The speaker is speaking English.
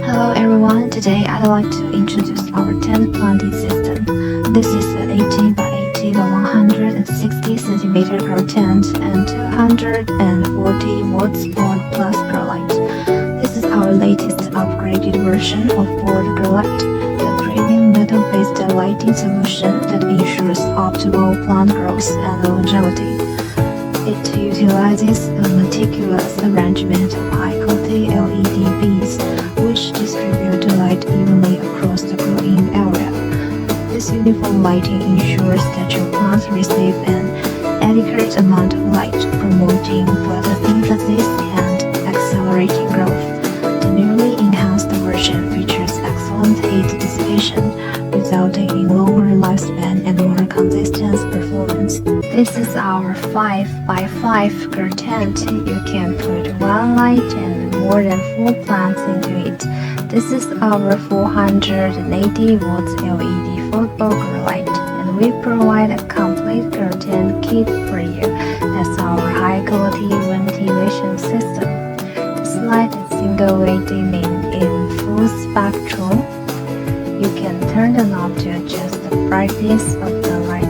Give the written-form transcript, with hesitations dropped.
Hello everyone, today I'd like to introduce our tent planting system. This is an 80 by 80 by 160 cm grow tent and 240 watts board plus grow light. This is our latest upgraded version of board grow light, the premium metal-based lighting solution that ensures optimal plant growth and longevity. It utilizes a meticulous arrangement of high-quality LED beads, which distribute light evenly across the growing area. This uniform lighting ensures that your plants receive an adequate amount of light, promoting photosynthesis and accelerating growth. The newly enhanced version features excellent heat dissipation, resulting in longer lifespan and more consistent performance. This is our 5 by 5 grow tent. You can put one light and more than 4 plants into it. This is our 480 watts LED football grow light, and we provide a complete grow tent kit for you. That's our high quality ventilation system. This light is single-way dimming in full spectrum. You can turn the knob to adjust the brightness of the light